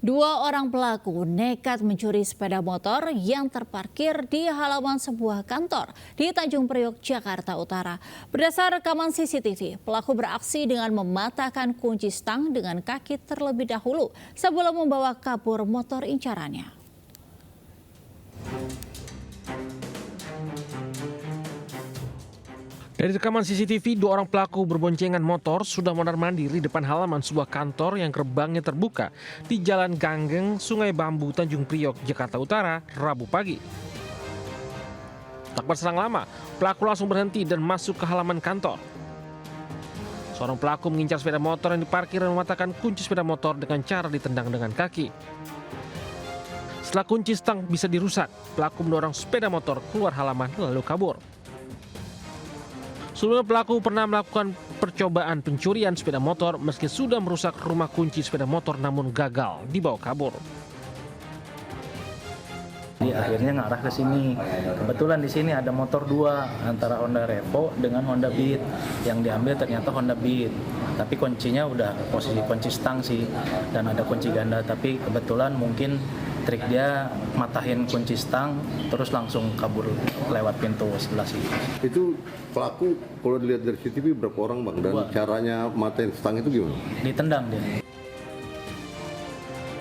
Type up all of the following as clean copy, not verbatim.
Dua orang pelaku nekat mencuri sepeda motor yang terparkir di halaman sebuah kantor di Tanjung Priok, Jakarta Utara. Berdasar rekaman CCTV, pelaku beraksi dengan mematahkan kunci stang dengan kaki terlebih dahulu sebelum membawa kabur motor incarannya. Dari rekaman CCTV, dua orang pelaku berboncengan motor sudah mondar-mandir di depan halaman sebuah kantor yang gerbangnya terbuka di Jalan Ganggeng, Sungai Bambu, Tanjung Priok, Jakarta Utara, Rabu pagi. Tak berselang lama, pelaku langsung berhenti dan masuk ke halaman kantor. Seorang pelaku mengincar sepeda motor yang diparkir dan mematahkan kunci sepeda motor dengan cara ditendang dengan kaki. Setelah kunci stang bisa dirusak, pelaku mendorong sepeda motor keluar halaman lalu kabur. Sebelumnya pelaku pernah melakukan percobaan pencurian sepeda motor meski sudah merusak rumah kunci sepeda motor namun gagal dibawa kabur. Akhirnya ngarah ke sini. Kebetulan di sini ada motor dua antara Honda Revo dengan Honda Beat. Yang diambil ternyata Honda Beat. Tapi kuncinya udah posisi kunci stang sih dan ada kunci ganda. Tapi kebetulan mungkin trik dia matahin kunci stang terus langsung kabur lewat pintu sebelah sini. Itu pelaku kalau dilihat dari CCTV berapa orang bang? Dan caranya matahin stang itu gimana? Ditendang dia.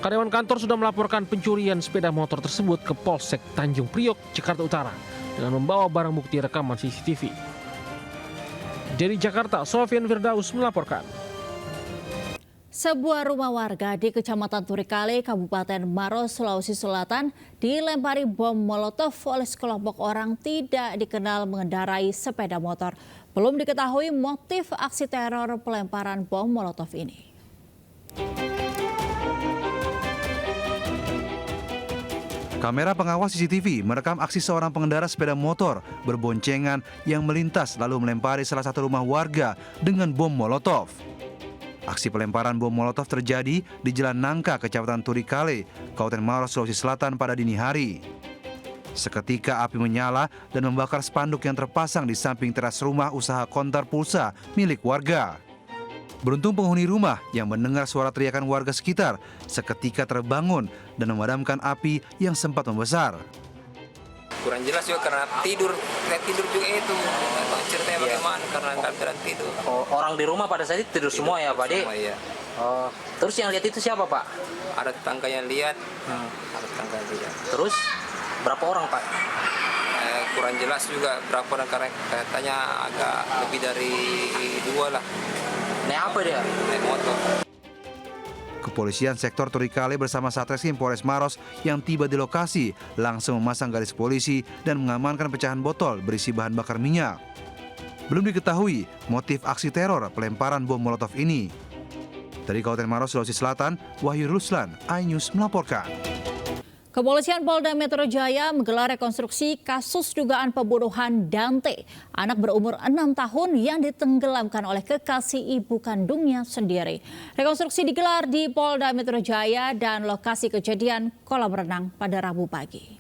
Karyawan kantor sudah melaporkan pencurian sepeda motor tersebut ke Polsek Tanjung Priok, Jakarta Utara dengan membawa barang bukti rekaman CCTV. Dari Jakarta, Sofian Firdaus melaporkan. Sebuah rumah warga di Kecamatan Turikale, Kabupaten Maros, Sulawesi Selatan dilempari bom molotov oleh sekelompok orang tidak dikenal mengendarai sepeda motor. Belum diketahui motif aksi teror pelemparan bom molotov ini. Kamera pengawas CCTV merekam aksi seorang pengendara sepeda motor berboncengan yang melintas lalu melempari salah satu rumah warga dengan bom molotov. Aksi pelemparan bom molotov terjadi di Jalan Nangka, Kecamatan Turikale, Kabupaten Maros, Sulawesi Selatan pada dini hari. Seketika api menyala dan membakar spanduk yang terpasang di samping teras rumah usaha konter pulsa milik warga. Beruntung penghuni rumah yang mendengar suara teriakan warga sekitar seketika terbangun dan memadamkan api yang sempat membesar. Kurang jelas juga karena tidur juga itu. Ceritanya bagaimana karena nggak bisa tidur. Oh, orang di rumah pada saat itu tidur semua ya Pak De? Semua, iya. Oh, terus yang lihat itu siapa Pak? Ada tetangga yang lihat. Ada tetangga yang lihat. Terus berapa orang Pak? Kurang jelas juga berapa orang karena katanya agak lebih dari 2 lah. Naik apa dia? Naik motor. Kepolisian sektor Turikale bersama Satreskrim Polres Maros yang tiba di lokasi langsung memasang garis polisi dan mengamankan pecahan botol berisi bahan bakar minyak. Belum diketahui motif aksi teror pelemparan bom molotov ini. Dari Kabupaten Maros, Sulawesi Selatan, Wahyu Ruslan, iNews melaporkan. Kepolisian Polda Metro Jaya menggelar rekonstruksi kasus dugaan pembunuhan Dante, anak berumur 6 tahun yang ditenggelamkan oleh kekasih ibu kandungnya sendiri. Rekonstruksi digelar di Polda Metro Jaya dan lokasi kejadian kolam renang pada Rabu pagi.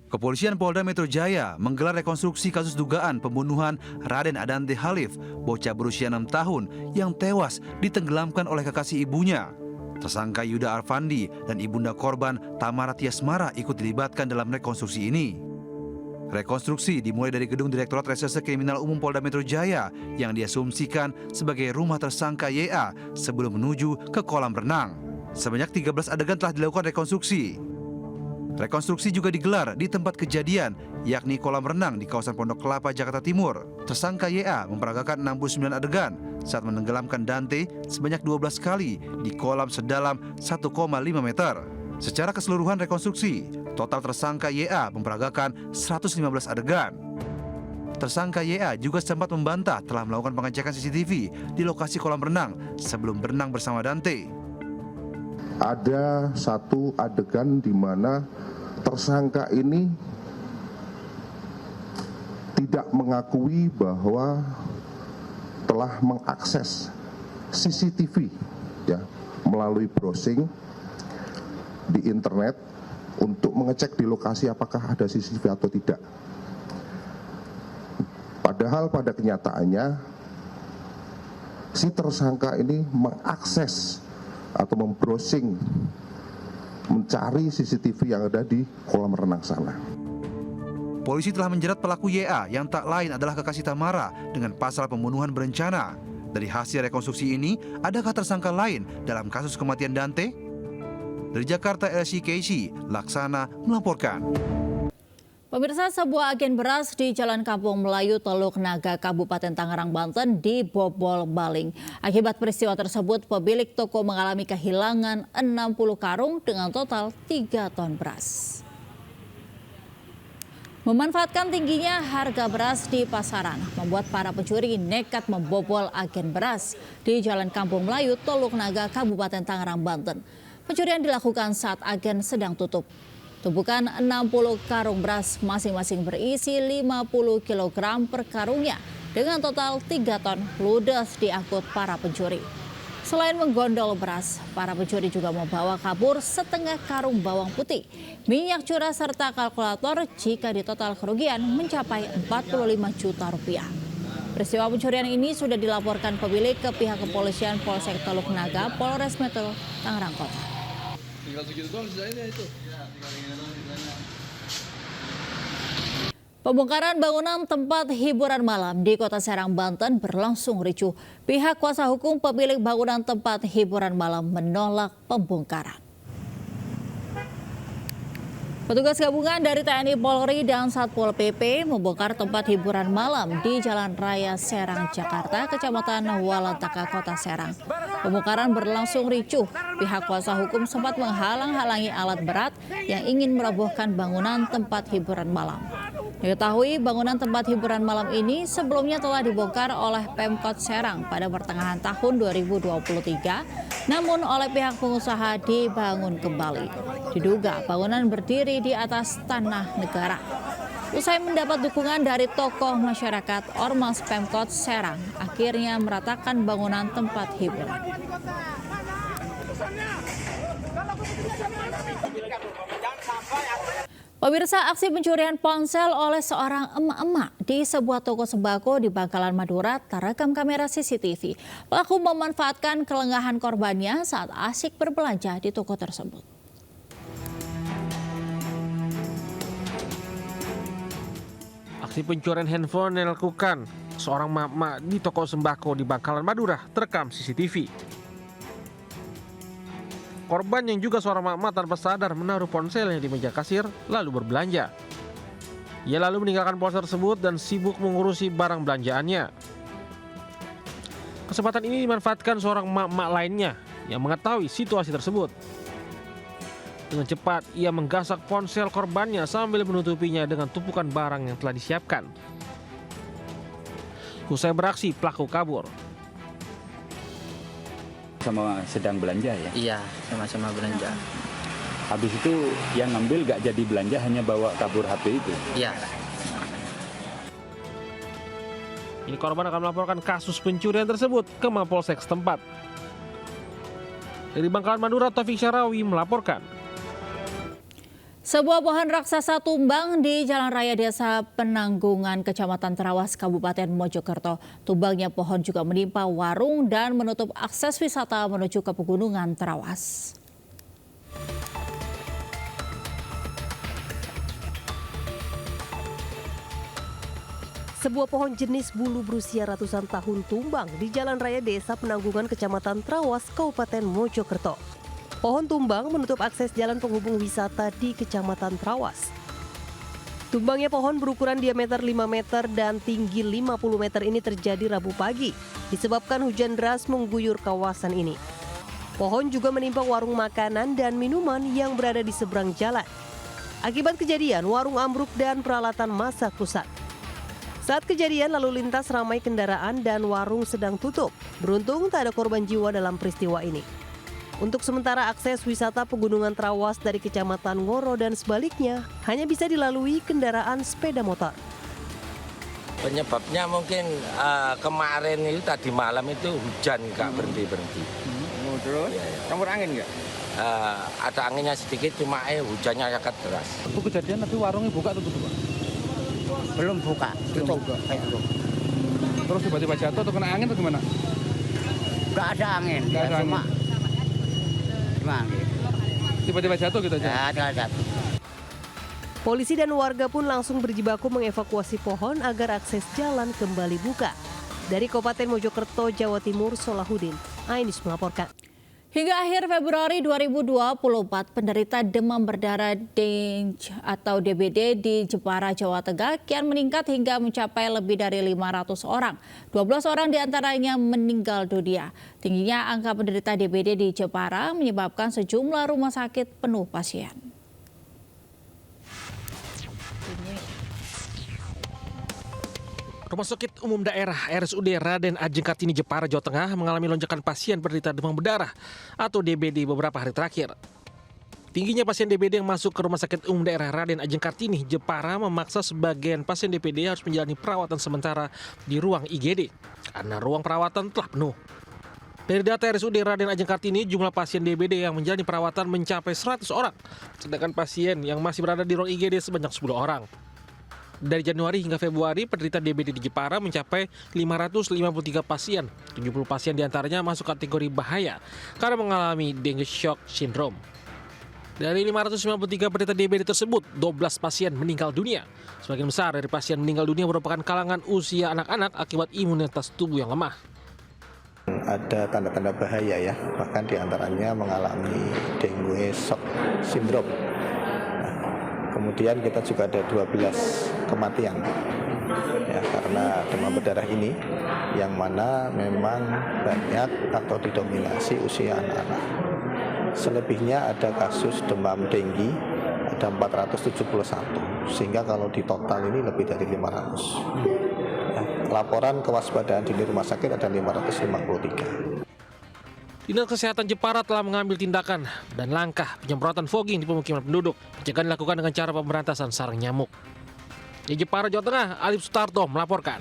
Kepolisian Polda Metro Jaya menggelar rekonstruksi kasus dugaan pembunuhan Raden Adante Halif, bocah berusia 6 tahun yang tewas ditenggelamkan oleh kekasih ibunya. Tersangka Yuda Arfandi dan ibunda korban Tamara Tiasmara ikut dilibatkan dalam rekonstruksi ini. Rekonstruksi dimulai dari gedung Direktorat Reserse Kriminal Umum Polda Metro Jaya yang diasumsikan sebagai rumah tersangka YA sebelum menuju ke kolam renang. Sebanyak 13 adegan telah dilakukan rekonstruksi. Rekonstruksi juga digelar di tempat kejadian, yakni kolam renang di kawasan Pondok Kelapa, Jakarta Timur. Tersangka YA memperagakan 69 adegan saat menenggelamkan Dante sebanyak 12 kali di kolam sedalam 1,5 meter. Secara keseluruhan rekonstruksi, total tersangka YA memperagakan 115 adegan. Tersangka YA juga sempat membantah telah melakukan pengecekan CCTV di lokasi kolam renang sebelum berenang bersama Dante. Ada satu adegan di mana tersangka ini tidak mengakui bahwa telah mengakses CCTV ya melalui browsing di internet untuk mengecek di lokasi apakah ada CCTV atau tidak. Padahal pada kenyataannya si tersangka ini mengakses atau membrowsing, mencari CCTV yang ada di kolam renang sana. Polisi telah menjerat pelaku YA yang tak lain adalah kekasih Tamara dengan pasal pembunuhan berencana. Dari hasil rekonstruksi ini, adakah tersangka lain dalam kasus kematian Dante? Dari Jakarta, LC Casey, Laksana melaporkan. Pemirsa, sebuah agen beras di Jalan Kampung Melayu, Teluk Naga, Kabupaten Tangerang, Banten dibobol maling. Akibat peristiwa tersebut, pemilik toko mengalami kehilangan 60 karung dengan total 3 ton beras. Memanfaatkan tingginya harga beras di pasaran membuat para pencuri nekat membobol agen beras di Jalan Kampung Melayu, Teluk Naga, Kabupaten Tangerang, Banten. Pencurian dilakukan saat agen sedang tutup. Tumpukan 60 karung beras masing-masing berisi 50 kg per karungnya dengan total 3 ton ludes diangkut para pencuri. Selain menggondol beras, para pencuri juga membawa kabur setengah karung bawang putih, minyak curah serta kalkulator jika di total kerugian mencapai 45 juta rupiah. Peristiwa pencurian ini sudah dilaporkan pemilik ke pihak kepolisian Polsek Teluk Naga, Polres Metro Tangerang Kota. Pembongkaran bangunan tempat hiburan malam di Kota Serang, Banten berlangsung ricuh. Pihak kuasa hukum pemilik bangunan tempat hiburan malam menolak pembongkaran. Petugas gabungan dari TNI Polri dan Satpol PP membongkar tempat hiburan malam di Jalan Raya Serang, Jakarta, Kecamatan Walantaka, Kota Serang. Pembongkaran berlangsung ricuh. Pihak kuasa hukum sempat menghalang-halangi alat berat yang ingin merobohkan bangunan tempat hiburan malam. Diketahui bangunan tempat hiburan malam ini sebelumnya telah dibongkar oleh Pemkot Serang pada pertengahan tahun 2023, namun oleh pihak pengusaha dibangun kembali. Diduga bangunan berdiri di atas tanah negara. Usai mendapat dukungan dari tokoh masyarakat, Ormas Pemkot Serang akhirnya meratakan bangunan tempat hiburan. Pemirsa, aksi pencurian ponsel oleh seorang emak-emak di sebuah toko sembako di Bangkalan, Madura terekam kamera CCTV. Pelaku memanfaatkan kelengahan korbannya saat asyik berbelanja di toko tersebut. Aksi pencurian handphone yang dilakukan seorang emak-emak di toko sembako di Bangkalan, Madura terekam CCTV. Korban yang juga seorang emak-emak tanpa sadar menaruh ponselnya di meja kasir lalu berbelanja. Ia lalu meninggalkan ponsel tersebut dan sibuk mengurusi barang belanjaannya. Kesempatan ini dimanfaatkan seorang emak-emak lainnya yang mengetahui situasi tersebut. Dengan cepat ia menggasak ponsel korbannya sambil menutupinya dengan tumpukan barang yang telah disiapkan. Usai beraksi, pelaku kabur. Sama sedang belanja ya? Iya, sama-sama belanja. Habis itu yang ngambil gak jadi belanja, hanya bawa kabur HP itu? Iya. Ini korban akan melaporkan kasus pencurian tersebut ke Mapolsek setempat. Dari Bangkalan, Madura, Taufik Syarawi melaporkan. Sebuah pohon raksasa tumbang di Jalan Raya Desa Penanggungan, Kecamatan Trawas, Kabupaten Mojokerto. Tumbangnya pohon juga menimpa warung dan menutup akses wisata menuju ke Pegunungan Trawas. Sebuah pohon jenis bulu berusia ratusan tahun tumbang di Jalan Raya Desa Penanggungan, Kecamatan Trawas, Kabupaten Mojokerto. Pohon tumbang menutup akses jalan penghubung wisata di Kecamatan Trawas. Tumbangnya pohon berukuran diameter 5 meter dan tinggi 50 meter ini terjadi Rabu pagi, disebabkan hujan deras mengguyur kawasan ini. Pohon juga menimpa warung makanan dan minuman yang berada di seberang jalan. Akibat kejadian, warung ambruk dan peralatan masak rusak. Saat kejadian, lalu lintas ramai kendaraan dan warung sedang tutup. Beruntung tak ada korban jiwa dalam peristiwa ini. Untuk sementara akses wisata Pegunungan Trawas dari Kecamatan Ngoro dan sebaliknya hanya bisa dilalui kendaraan sepeda motor. Penyebabnya mungkin kemarin itu tadi malam itu hujan nggak berhenti-berhenti. Terus campur angin nggak? Ada anginnya sedikit, cuma hujannya agak deras. Itu kejadian tapi warungnya buka tutup Pak? Belum buka, tutup. Terus tiba-tiba jatuh atau kena angin atau gimana? Nggak ada angin. Nggak ada angin. Cuma gitu. Tiba-tiba jatuh gitu aja? Ya, jatuh. Polisi dan warga pun langsung berjibaku mengevakuasi pohon agar akses jalan kembali buka. Dari Kabupaten Mojokerto, Jawa Timur, Solahuddin Ainus melaporkan. Hingga akhir Februari 2024, penderita demam berdarah atau DBD di Jepara, Jawa Tengah kian meningkat hingga mencapai lebih dari 500 orang. 12 orang diantaranya meninggal dunia. Tingginya angka penderita DBD di Jepara menyebabkan sejumlah rumah sakit penuh pasien. Rumah Sakit Umum Daerah RSUD Raden Ajeng Kartini Jepara, Jawa Tengah mengalami lonjakan pasien penderita demam berdarah atau DBD beberapa hari terakhir. Tingginya pasien DBD yang masuk ke Rumah Sakit Umum Daerah Raden Ajeng Kartini Jepara memaksa sebagian pasien DBD harus menjalani perawatan sementara di ruang IGD karena ruang perawatan telah penuh. Dari data RSUD Raden Ajeng Kartini, jumlah pasien DBD yang menjalani perawatan mencapai 100 orang, sedangkan pasien yang masih berada di ruang IGD sebanyak 10 orang. Dari Januari hingga Februari, penderita DBD di Jepara mencapai 553 pasien. 70 pasien diantaranya masuk kategori bahaya karena mengalami dengue shock syndrome. Dari 553 penderita DBD tersebut, 12 pasien meninggal dunia. Sebagian besar dari pasien meninggal dunia merupakan kalangan usia anak-anak akibat imunitas tubuh yang lemah. Ada tanda-tanda bahaya ya, bahkan diantaranya mengalami dengue shock syndrome. Kemudian kita juga ada 12 kematian ya, karena demam berdarah ini yang mana memang banyak atau didominasi usia anak-anak. Selebihnya ada kasus demam denggi, ada 471, sehingga kalau di total ini lebih dari 500. Ya, laporan kewaspadaan di rumah sakit ada 553. Dinas Kesehatan Jepara telah mengambil tindakan dan langkah penyemprotan fogging di pemukiman penduduk. Pencegahan dilakukan dengan cara pemberantasan sarang nyamuk. Di Jepara, Jawa Tengah, Alif Sutarto melaporkan.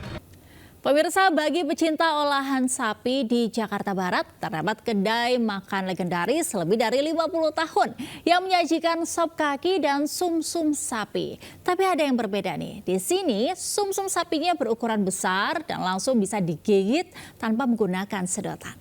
Pemirsa, bagi pecinta olahan sapi di Jakarta Barat, terdapat kedai makan legendaris lebih dari 50 tahun yang menyajikan sop kaki dan sumsum sapi. Tapi ada yang berbeda nih. Di sini, sumsum sapinya berukuran besar dan langsung bisa digigit tanpa menggunakan sedotan.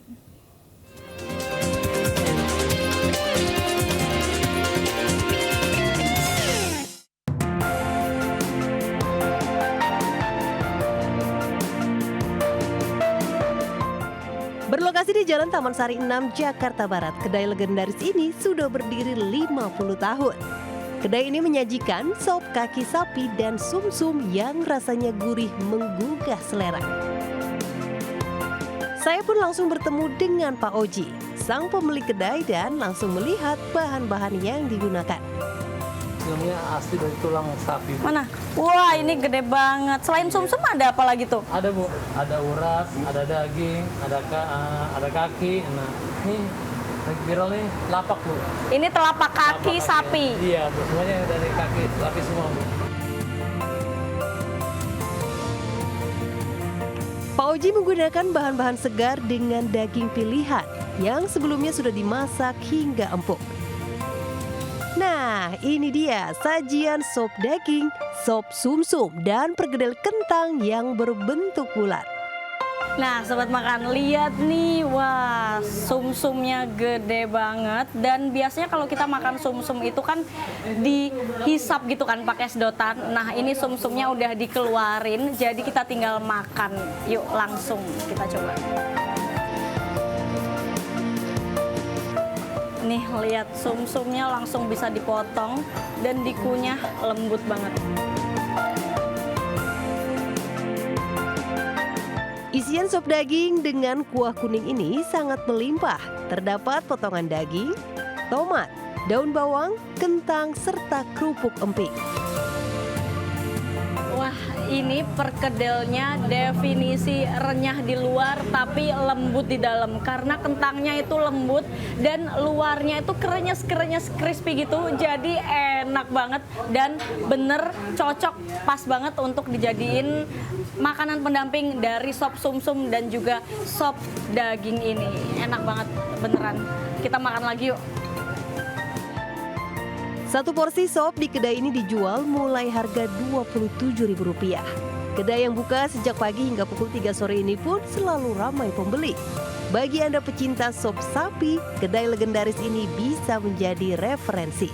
Berlokasi di Jalan Taman Sari 6, Jakarta Barat, kedai legendaris ini sudah berdiri 50 tahun. Kedai ini menyajikan sop kaki sapi dan sumsum yang rasanya gurih menggugah selera. Saya pun langsung bertemu dengan Pak Oji, sang pemilik kedai, dan langsung melihat bahan-bahan yang digunakan. Ini asli dari tulang sapi. Mana? Wah, ini gede banget. Selain sumsum ada apa lagi tuh? Ada Bu, ada urat, ada daging, ada kaki. Nah, ini viral nih telapak Bu. Ini telapak kaki sapi. Iya Bu, semuanya dari kaki sapi semua Bu. Pak Oji menggunakan bahan-bahan segar dengan daging pilihan yang sebelumnya sudah dimasak hingga empuk. Nah, ini dia sajian sop daging, sop sumsum, dan perkedel kentang yang berbentuk bulat. Nah, sobat makan, lihat nih, wah, sumsumnya gede banget. Dan biasanya kalau kita makan sumsum itu kan dihisap gitu kan pakai sedotan. Nah, ini sumsumnya udah dikeluarin, jadi kita tinggal makan. Yuk, langsung kita coba. Nih, lihat sumsumnya langsung bisa dipotong dan dikunyah lembut banget. Isian sop daging dengan kuah kuning ini sangat melimpah. Terdapat potongan daging, tomat, daun bawang, kentang, serta kerupuk emping. Wah, ini perkedelnya definisi renyah di luar tapi lembut di dalam. Karena kentangnya itu lembut dan luarnya itu krenyes crispy gitu. Jadi enak banget dan bener cocok, pas banget untuk dijadiin makanan pendamping dari sop sumsum dan juga sop daging ini. Enak banget, beneran. Kita makan lagi yuk. Satu porsi sop di kedai ini dijual mulai harga Rp27.000. Kedai yang buka sejak pagi hingga pukul 3 sore ini pun selalu ramai pembeli. Bagi Anda pecinta sop sapi, kedai legendaris ini bisa menjadi referensi.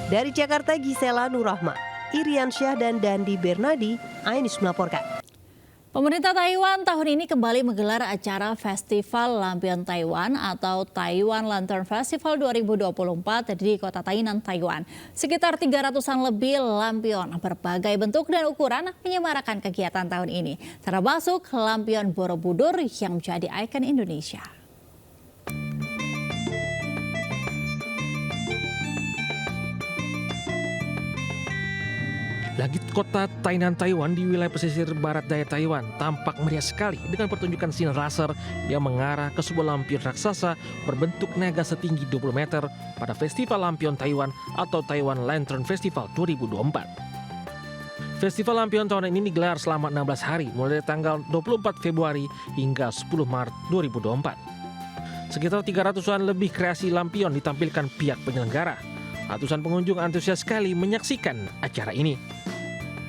Dari Jakarta, Gisela Nurrahma, Irian Syah dan Dandi Bernadi, iNews melaporkan. Pemerintah Taiwan tahun ini kembali menggelar acara Festival Lampion Taiwan atau Taiwan Lantern Festival 2024 di kota Tainan, Taiwan. Sekitar 300-an lebih lampion berbagai bentuk dan ukuran menyemarakan kegiatan tahun ini. Termasuk lampion Borobudur yang menjadi ikon Indonesia. Langit kota Tainan, Taiwan di wilayah pesisir barat daya Taiwan tampak meriah sekali dengan pertunjukan sinar laser yang mengarah ke sebuah lampion raksasa berbentuk naga setinggi 20 meter pada Festival Lampion Taiwan atau Taiwan Lantern Festival 2024. Festival Lampion tahun ini digelar selama 16 hari mulai dari tanggal 24 Februari hingga 10 Maret 2024. Sekitar 300-an lebih kreasi lampion ditampilkan pihak penyelenggara. Ratusan pengunjung antusias sekali menyaksikan acara ini.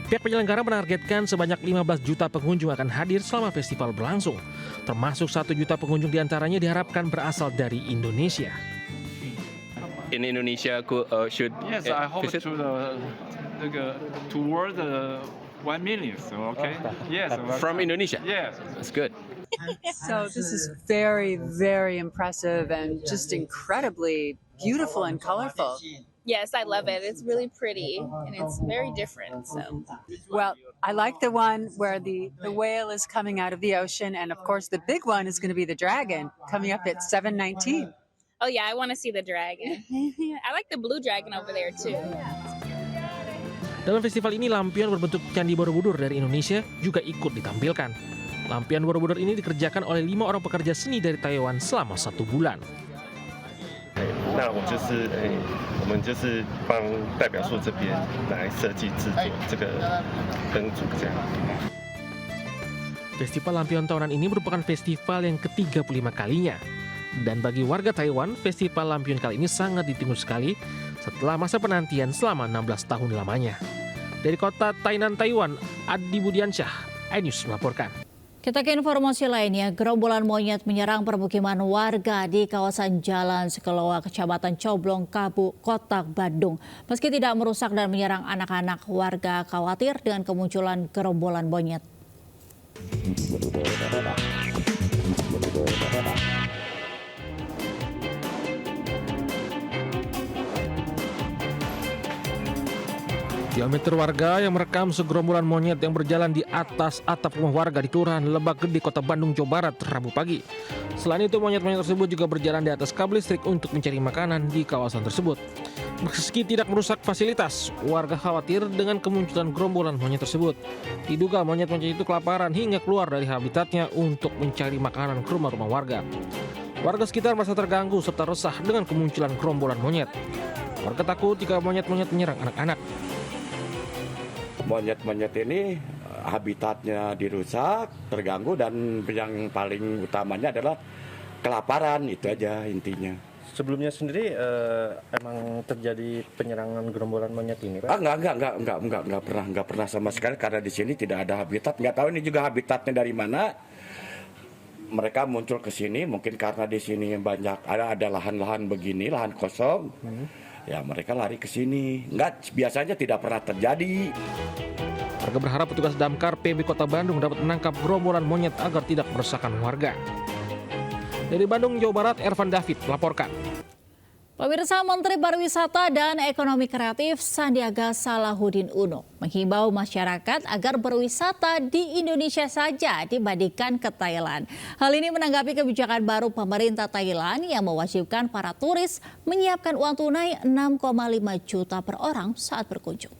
Pihak penyelenggara menargetkan sebanyak 15 juta pengunjung akan hadir selama festival berlangsung. Termasuk 1 juta pengunjung diantaranya diharapkan berasal dari Indonesia. In Indonesia, should Yes, I hope visit? toward 1 million. So okay. Yes. From Indonesia? Yes. That's good. So this is very, very impressive and just incredibly beautiful and colorful. Yes, I love it. It's really pretty and it's very different. So, well, I like the one where the whale is coming out of the ocean, and of course the big one is going to be the dragon coming up at 7:19. oh yeah, I want to see the dragon. I like the blue dragon over there too. Dalam festival ini lampion berbentuk Candi Borobudur dari Indonesia juga ikut ditampilkan. Lampion Borobudur ini dikerjakan oleh 5 orang pekerja seni dari Taiwan selama 1 bulan. 那我们就是帮代表处这边来设计制作这个灯组这样。 Festival Lampion tahunan ini merupakan festival yang ke-35 kalinya. Dan bagi warga Taiwan, festival Lampion kali ini sangat ditunggu sekali setelah masa penantian selama 16 tahun lamanya. Dari kota Tainan, Taiwan, Adi Budiansyah, iNews melaporkan. Kita ke informasi lainnya, gerombolan monyet menyerang permukiman warga di kawasan Jalan Sekeloa, Kecamatan Coblong, Kota Bandung. Meski tidak merusak dan menyerang anak-anak, warga khawatir dengan kemunculan gerombolan monyet. Diameter warga yang merekam segerombolan monyet yang berjalan di atas atap rumah warga di Kelurahan Lebak Gede, Kota Bandung, Jawa Barat, Rabu pagi. Selain itu, monyet-monyet tersebut juga berjalan di atas kabel listrik untuk mencari makanan di kawasan tersebut. Meski tidak merusak fasilitas, warga khawatir dengan kemunculan gerombolan monyet tersebut. Diduga monyet-monyet itu kelaparan hingga keluar dari habitatnya untuk mencari makanan ke rumah-rumah warga. Warga sekitar merasa terganggu serta resah dengan kemunculan gerombolan monyet. Warga takut jika monyet-monyet menyerang anak-anak. Monyet-monyet ini habitatnya dirusak, terganggu, dan yang paling utamanya adalah kelaparan, itu aja intinya. Sebelumnya sendiri emang terjadi penyerangan gerombolan monyet ini, Pak? Enggak pernah sama sekali, karena di sini tidak ada habitat. Nggak tahu ini juga habitatnya dari mana. Mereka muncul ke sini mungkin karena di sini banyak ada lahan-lahan begini, lahan kosong. Ya mereka lari ke sini. Biasanya tidak pernah terjadi. Warga berharap petugas Damkar PB Kota Bandung dapat menangkap gerombolan monyet agar tidak meresahkan warga. Dari Bandung, Jawa Barat, Ervan David melaporkan. Pemirsa, Menteri Pariwisata dan Ekonomi Kreatif Sandiaga Salahuddin Uno menghimbau masyarakat agar berwisata di Indonesia saja dibandingkan ke Thailand. Hal ini menanggapi kebijakan baru pemerintah Thailand yang mewajibkan para turis menyiapkan uang tunai 6,5 juta per orang saat berkunjung.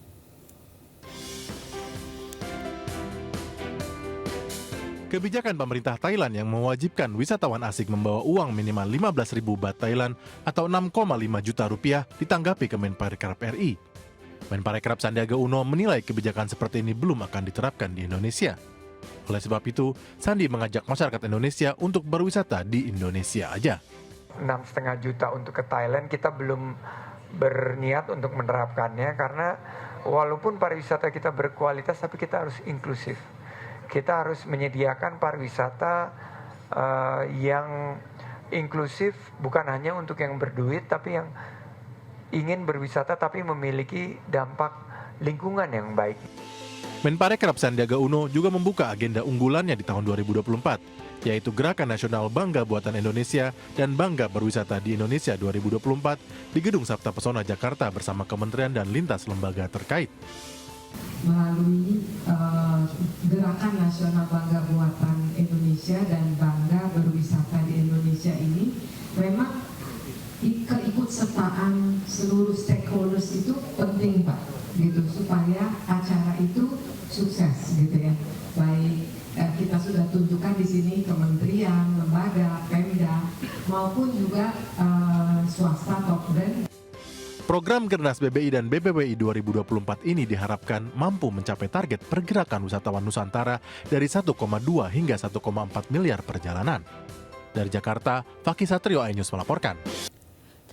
Kebijakan pemerintah Thailand yang mewajibkan wisatawan asing membawa uang minimal 15.000 baht Thailand atau 6,5 juta rupiah ditanggapi Kemenparekraf RI. Menparekraf Sandiaga Uno menilai kebijakan seperti ini belum akan diterapkan di Indonesia. Oleh sebab itu, Sandi mengajak masyarakat Indonesia untuk berwisata di Indonesia aja. 6,5 juta untuk ke Thailand kita belum berniat untuk menerapkannya karena walaupun pariwisata kita berkualitas tapi kita harus inklusif. Kita harus menyediakan pariwisata yang inklusif, bukan hanya untuk yang berduit tapi yang ingin berwisata tapi memiliki dampak lingkungan yang baik. Menparekraf Sandiaga Uno juga membuka agenda unggulannya di tahun 2024, yaitu Gerakan Nasional Bangga Buatan Indonesia dan Bangga Berwisata di Indonesia 2024 di Gedung Sabta Pesona Jakarta bersama kementerian dan lintas lembaga terkait. Melalui Gerakan Nasional Bangga Buatan Indonesia dan Bangga Berwisata di Indonesia ini, memang keikutsertaan seluruh stakeholders itu penting, Pak, gitu, supaya acara itu sukses, gitu ya. Baik kita sudah tunjukkan di sini kementerian, lembaga, Pemda, maupun juga swasta top brand. Program Gernas BBI dan BPWI 2024 ini diharapkan mampu mencapai target pergerakan wisatawan Nusantara dari 1,2 hingga 1,4 miliar perjalanan. Dari Jakarta, Fakih Satrio, iNews melaporkan.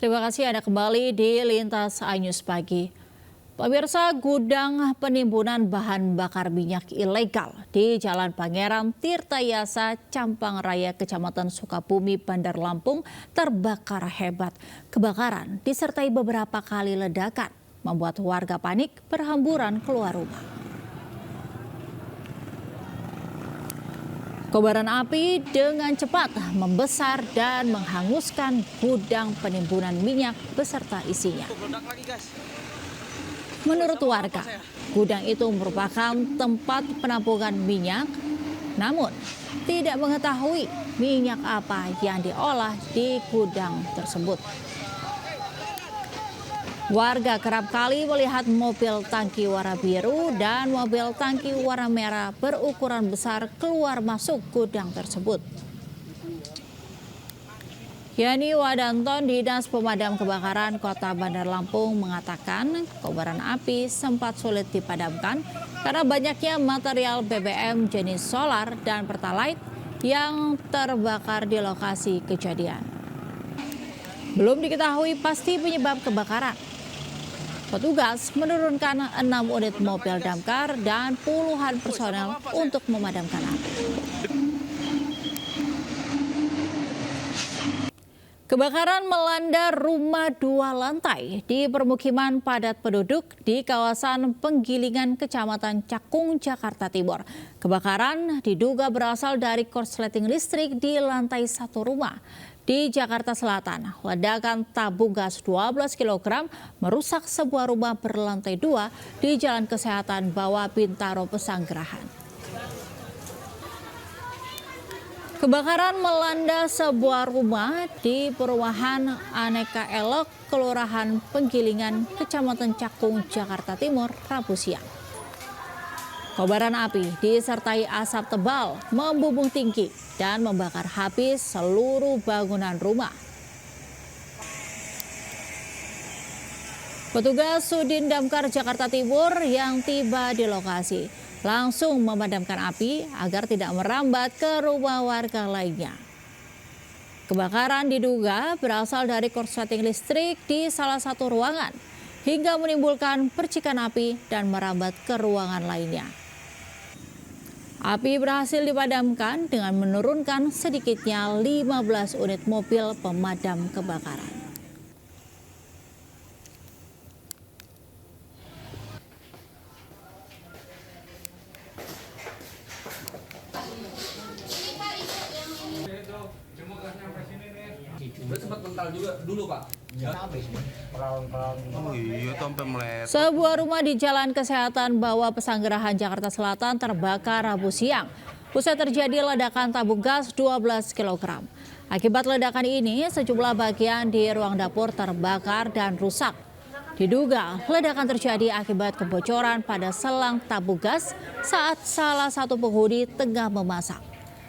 Terima kasih Anda kembali di Lintas iNews Pagi. Pemirsa, gudang penimbunan bahan bakar minyak ilegal di Jalan Pangeran Tirtayasa, Campang Raya, Kecamatan Sukabumi, Bandar Lampung terbakar hebat. Kebakaran disertai beberapa kali ledakan membuat warga panik berhamburan keluar rumah. Kobaran api dengan cepat membesar dan menghanguskan gudang penimbunan minyak beserta isinya. Menurut warga, gudang itu merupakan tempat penampungan minyak, namun tidak mengetahui minyak apa yang diolah di gudang tersebut. Warga kerap kali melihat mobil tangki warna biru dan mobil tangki warna merah berukuran besar keluar masuk gudang tersebut. Yani Wadanton, Dinas Pemadam Kebakaran Kota Bandar Lampung, mengatakan kobaran api sempat sulit dipadamkan karena banyaknya material BBM jenis solar dan pertalite yang terbakar di lokasi kejadian. Belum diketahui pasti penyebab kebakaran. Petugas menurunkan 6 unit mobil damkar dan puluhan personel untuk memadamkan api. Kebakaran melanda rumah 2 lantai di permukiman padat penduduk di kawasan Penggilingan, Kecamatan Cakung, Jakarta Timur. Kebakaran diduga berasal dari korsleting listrik di lantai 1 rumah. Di Jakarta Selatan, ledakan tabung gas 12 kg merusak sebuah rumah berlantai 2 di Jalan Kesehatan Bawah Bintaro, Pesanggerahan. Kebakaran melanda sebuah rumah di perumahan Aneka Elok, Kelurahan Penggilingan, Kecamatan Cakung, Jakarta Timur, Rabu siang. Kobaran api disertai asap tebal membumbung tinggi dan membakar habis seluruh bangunan rumah. Petugas Sudin Damkar Jakarta Timur yang tiba di lokasi langsung memadamkan api agar tidak merambat ke rumah warga lainnya. Kebakaran diduga berasal dari korsleting listrik di salah satu ruangan hingga menimbulkan percikan api dan merambat ke ruangan lainnya. Api berhasil dipadamkan dengan menurunkan sedikitnya 15 unit mobil pemadam kebakaran. Sempat mental juga dulu, Pak. Sebuah rumah di Jalan Kesehatan Bawah Pesanggerahan, Jakarta Selatan terbakar Rabu siang. Usai terjadi ledakan tabung gas 12 kg. Akibat ledakan ini, sejumlah bagian di ruang dapur terbakar dan rusak. Diduga ledakan terjadi akibat kebocoran pada selang tabung gas saat salah satu penghuni tengah memasak.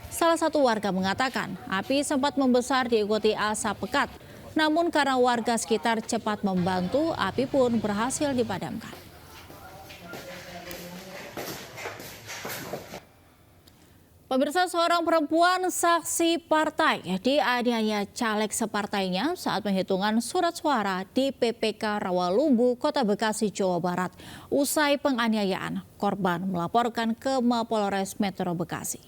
Salah satu warga mengatakan api sempat membesar diikuti asap pekat. Namun karena warga sekitar cepat membantu, api pun berhasil dipadamkan. Pemirsa, seorang perempuan saksi partai dianiaya caleg separtainya saat penghitungan surat suara di PPK Rawalumbu, Kota Bekasi, Jawa Barat. Usai penganiayaan, korban melaporkan ke Mapolres Metro Bekasi.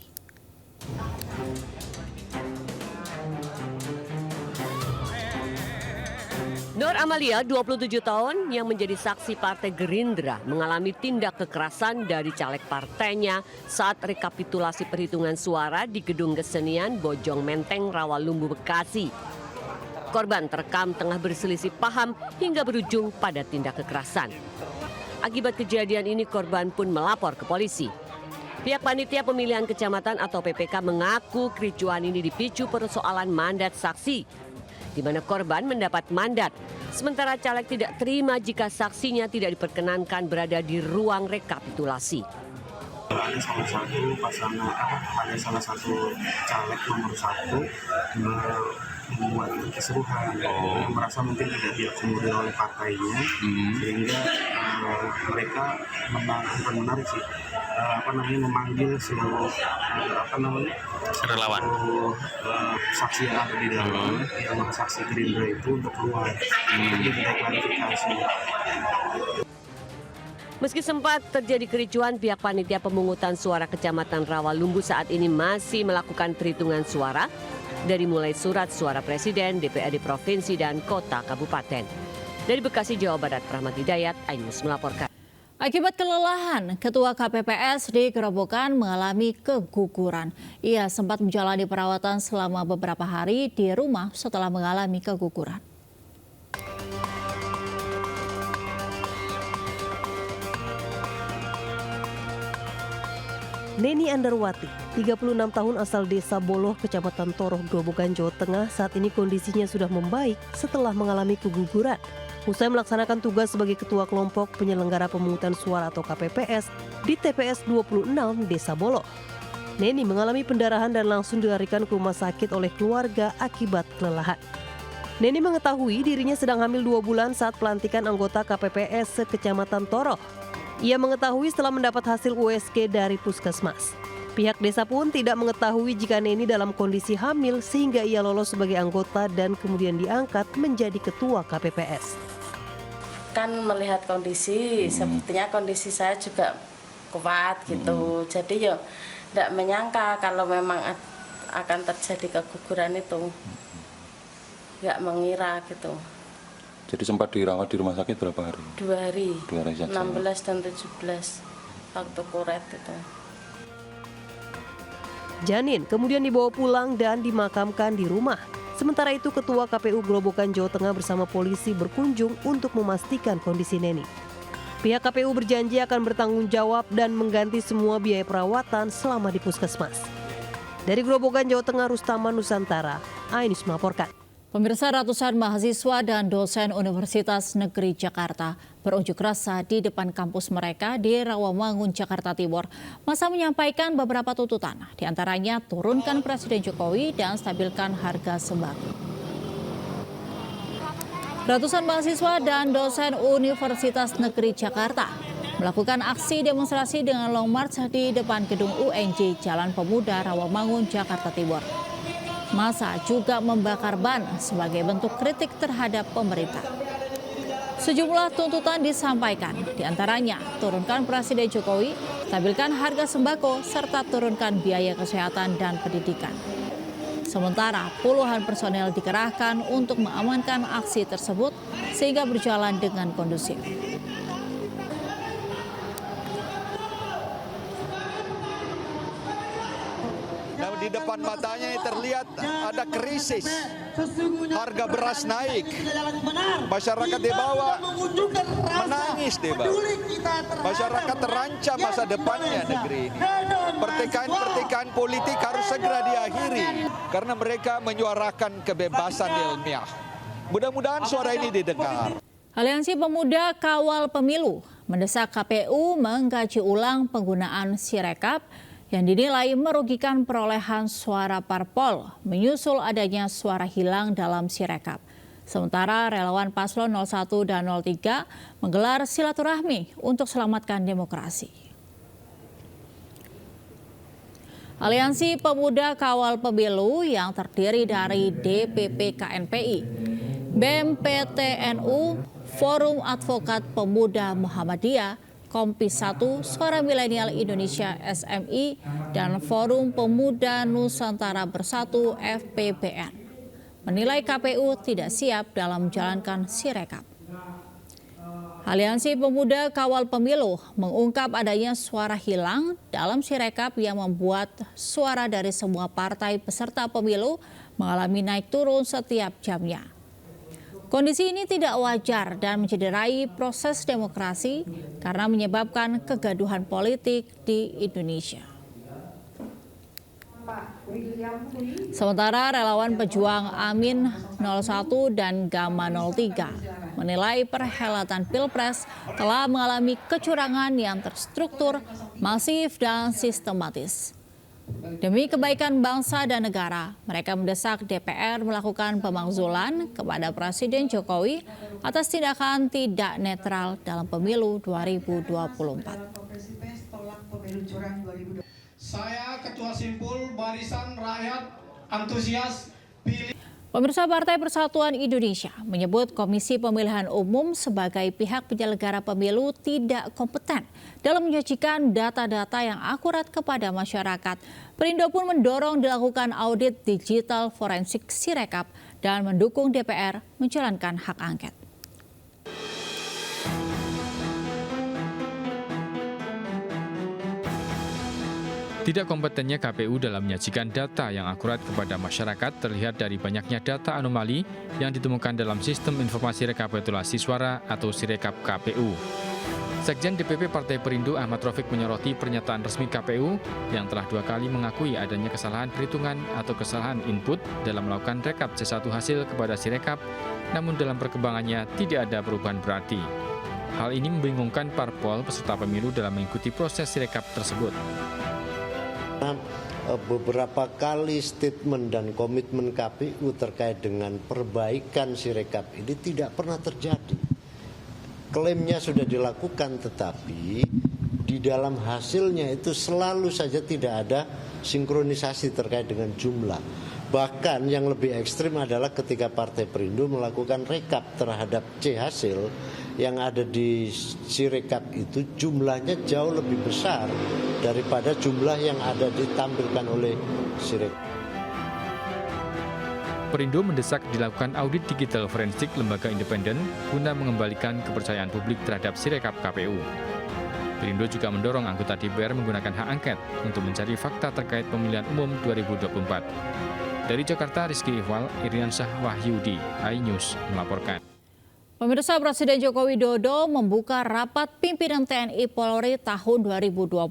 Nur Amalia, 27 tahun, yang menjadi saksi Partai Gerindra mengalami tindak kekerasan dari caleg partainya saat rekapitulasi perhitungan suara di Gedung Kesenian Bojong Menteng, Rawalumbu, Bekasi. Korban terekam tengah berselisih paham hingga berujung pada tindak kekerasan. Akibat kejadian ini, korban pun melapor ke polisi. Pihak panitia pemilihan kecamatan atau PPK mengaku kericuan ini dipicu persoalan mandat saksi, di mana korban mendapat mandat, sementara caleg tidak terima jika saksinya tidak diperkenankan berada di ruang rekapitulasi. Ada salah satu caleg nomor 1 membuat keseruhan, merasa mungkin tidak diakomodir oleh partainya, sehingga mereka menarik sih, memanggil seluruh relawan, saksi yang ada di dalam, yang saksi Gerindra itu untuk keluar, jadi kita klarifikasi. Meski sempat terjadi kericuan, pihak panitia pemungutan suara Kecamatan Rawalumbu saat ini masih melakukan perhitungan suara dari mulai surat suara Presiden, DPRD Provinsi, dan Kota Kabupaten. Dari Bekasi, Jawa Barat, Rahmat Hidayat, iNews melaporkan. Akibat kelelahan, Ketua KPPS di Gerobokan mengalami keguguran. Ia sempat menjalani perawatan selama beberapa hari di rumah setelah mengalami keguguran. Neni Andarwati, 36 tahun asal Desa Boloh, Kecamatan Toroh, Gerobokan, Jawa Tengah, saat ini kondisinya sudah membaik setelah mengalami keguguran. Usai melaksanakan tugas sebagai Ketua Kelompok Penyelenggara Pemungutan Suara atau KPPS di TPS 26 Desa Boloh. Neni mengalami pendarahan dan langsung dilarikan ke rumah sakit oleh keluarga akibat kelelahan. Neni mengetahui dirinya sedang hamil 2 bulan saat pelantikan anggota KPPS se-Kecamatan Toroh. Ia mengetahui setelah mendapat hasil USG dari puskesmas. Pihak desa pun tidak mengetahui jika Neni dalam kondisi hamil sehingga ia lolos sebagai anggota dan kemudian diangkat menjadi ketua KPPS. Kan melihat kondisi, sepertinya kondisi saya juga kuat gitu. Jadi ya tidak menyangka kalau memang akan terjadi keguguran itu. Nggak mengira gitu. Jadi sempat dirawat di rumah sakit berapa hari? 2 hari. 2 hari saja. 16 dan 17 waktu kuret itu. Janin kemudian dibawa pulang dan dimakamkan di rumah. Sementara itu Ketua KPU Gerobokan, Jawa Tengah bersama polisi berkunjung untuk memastikan kondisi Neni. Pihak KPU berjanji akan bertanggung jawab dan mengganti semua biaya perawatan selama di puskesmas. Dari Gerobokan, Jawa Tengah, Rustaman Nusantara, iNews melaporkan. Pemirsa, ratusan mahasiswa dan dosen Universitas Negeri Jakarta berunjuk rasa di depan kampus mereka di Rawamangun, Jakarta Timur. Masa menyampaikan beberapa tuntutan, diantaranya turunkan Presiden Jokowi dan stabilkan harga sembako. Ratusan mahasiswa dan dosen Universitas Negeri Jakarta melakukan aksi demonstrasi dengan long march di depan gedung UNJ Jalan Pemuda Rawamangun, Jakarta Timur. Massa juga membakar ban sebagai bentuk kritik terhadap pemerintah. Sejumlah tuntutan disampaikan, diantaranya turunkan Presiden Jokowi, stabilkan harga sembako, serta turunkan biaya kesehatan dan pendidikan. Sementara puluhan personel dikerahkan untuk mengamankan aksi tersebut sehingga berjalan dengan kondusif. Di depan matanya terlihat ada krisis, harga beras naik, masyarakat di bawah menangis di bawah, masyarakat terancam masa depannya negeri ini. Pertikaian politik harus segera diakhiri karena mereka menyuarakan kebebasan ilmiah. Mudah-mudahan suara ini didengar. Aliansi Pemuda Kawal Pemilu mendesak KPU mengkaji ulang penggunaan Sirekap yang dinilai merugikan perolehan suara parpol menyusul adanya suara hilang dalam Sirekap. Sementara relawan paslon 01 dan 03 menggelar silaturahmi untuk selamatkan demokrasi. Aliansi Pemuda Kawal Pemilu yang terdiri dari DPP KNPI, BEM PTNU, Forum Advokat Pemuda Muhammadiyah, Kompi 1, Suara Milenial Indonesia SMI, dan Forum Pemuda Nusantara Bersatu FPBN menilai KPU tidak siap dalam menjalankan Sirekap. Aliansi Pemuda Kawal Pemilu mengungkap adanya suara hilang dalam Sirekap yang membuat suara dari semua partai peserta pemilu mengalami naik turun setiap jamnya. Kondisi ini tidak wajar dan mencederai proses demokrasi karena menyebabkan kegaduhan politik di Indonesia. Sementara relawan pejuang Amin 01 dan Gamma 03 menilai perhelatan Pilpres telah mengalami kecurangan yang terstruktur, masif, dan sistematis. Demi kebaikan bangsa dan negara, mereka mendesak DPR melakukan pemakzulan kepada Presiden Jokowi atas tindakan tidak netral dalam pemilu 2024. Saya Ketua Simpul Barisan Rakyat Antusias Pilih. Pemirsa, Partai Persatuan Indonesia menyebut Komisi Pemilihan Umum sebagai pihak penyelenggara pemilu tidak kompeten dalam menyajikan data-data yang akurat kepada masyarakat. Perindo pun mendorong dilakukan audit digital forensik Sirekap dan mendukung DPR menjalankan hak angket. Tidak kompetennya KPU dalam menyajikan data yang akurat kepada masyarakat terlihat dari banyaknya data anomali yang ditemukan dalam Sistem Informasi Rekapitulasi Suara atau Sirekap KPU. Sekjen DPP Partai Perindo Ahmad Rafiq menyoroti pernyataan resmi KPU yang telah 2 kali mengakui adanya kesalahan perhitungan atau kesalahan input dalam melakukan rekap C1 hasil kepada Sirekap, namun dalam perkembangannya tidak ada perubahan berarti. Hal ini membingungkan parpol peserta pemilu dalam mengikuti proses Sirekap tersebut. Beberapa kali statement dan komitmen KPU terkait dengan perbaikan Sirekap ini tidak pernah terjadi. Klaimnya sudah dilakukan, tetapi di dalam hasilnya itu selalu saja tidak ada sinkronisasi terkait dengan jumlah. Bahkan yang lebih ekstrim adalah ketika Partai Perindo melakukan rekap terhadap C hasil yang ada di Sirekap itu jumlahnya jauh lebih besar daripada jumlah yang ada ditampilkan oleh Sirekap. Perindo mendesak dilakukan audit digital forensik lembaga independen guna mengembalikan kepercayaan publik terhadap Sirekap KPU. Perindo juga mendorong anggota DPR menggunakan hak angket untuk mencari fakta terkait pemilihan umum 2024. Dari Jakarta, Rizky Ihwal, Iriansyah Wahyudi, iNews melaporkan. Pemirsa, Presiden Joko Widodo membuka rapat pimpinan TNI Polri tahun 2024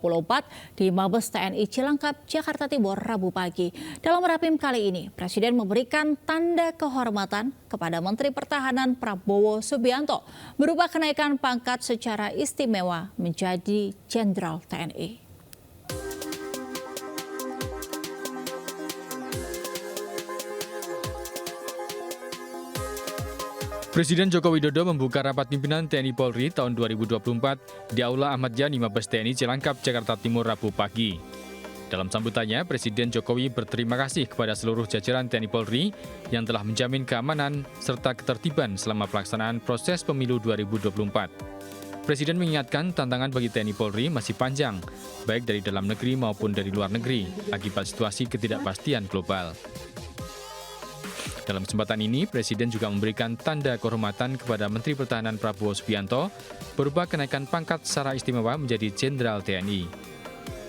di Mabes TNI Cilangkap, Jakarta Timur, Rabu pagi. Dalam rapim kali ini, Presiden memberikan tanda kehormatan kepada Menteri Pertahanan Prabowo Subianto berupa kenaikan pangkat secara istimewa menjadi Jenderal TNI. Presiden Joko Widodo membuka rapat pimpinan TNI Polri tahun 2024 di Aula Ahmad Yani Mabes TNI Cilangkap, Jakarta Timur, Rabu pagi. Dalam sambutannya, Presiden Jokowi berterima kasih kepada seluruh jajaran TNI Polri yang telah menjamin keamanan serta ketertiban selama pelaksanaan proses pemilu 2024. Presiden mengingatkan tantangan bagi TNI Polri masih panjang, baik dari dalam negeri maupun dari luar negeri, akibat situasi ketidakpastian global. Dalam kesempatan ini, Presiden juga memberikan tanda kehormatan kepada Menteri Pertahanan Prabowo Subianto berupa kenaikan pangkat secara istimewa menjadi Jenderal TNI.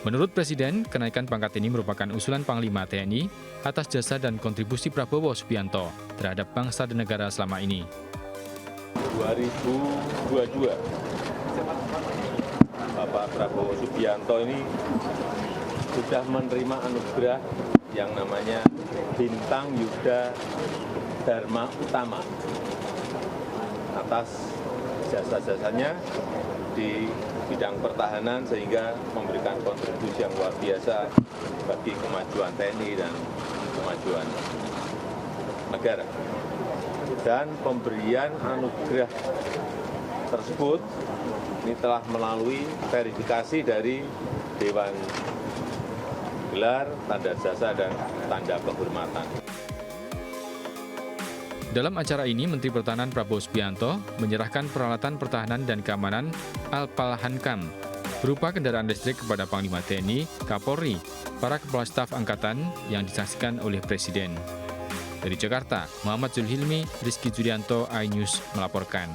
Menurut Presiden, kenaikan pangkat ini merupakan usulan Panglima TNI atas jasa dan kontribusi Prabowo Subianto terhadap bangsa dan negara selama ini. 2022, Bapak Prabowo Subianto ini sudah menerima anugerah yang namanya Bintang Yuda Dharma Utama atas jasa-jasanya di bidang pertahanan sehingga memberikan kontribusi yang luar biasa bagi kemajuan TNI dan kemajuan negara. Dan pemberian anugerah tersebut ini telah melalui verifikasi dari Dewan Gelar, tanda jasa, dan tanda kehormatan. Dalam acara ini, Menteri Pertahanan Prabowo Subianto menyerahkan peralatan pertahanan dan keamanan Al-Palhankam berupa kendaraan listrik kepada Panglima TNI, Kapolri, para kepala staf angkatan yang disaksikan oleh Presiden. Dari Jakarta, Muhammad Zulhilmi, Rizky Julianto, iNews melaporkan.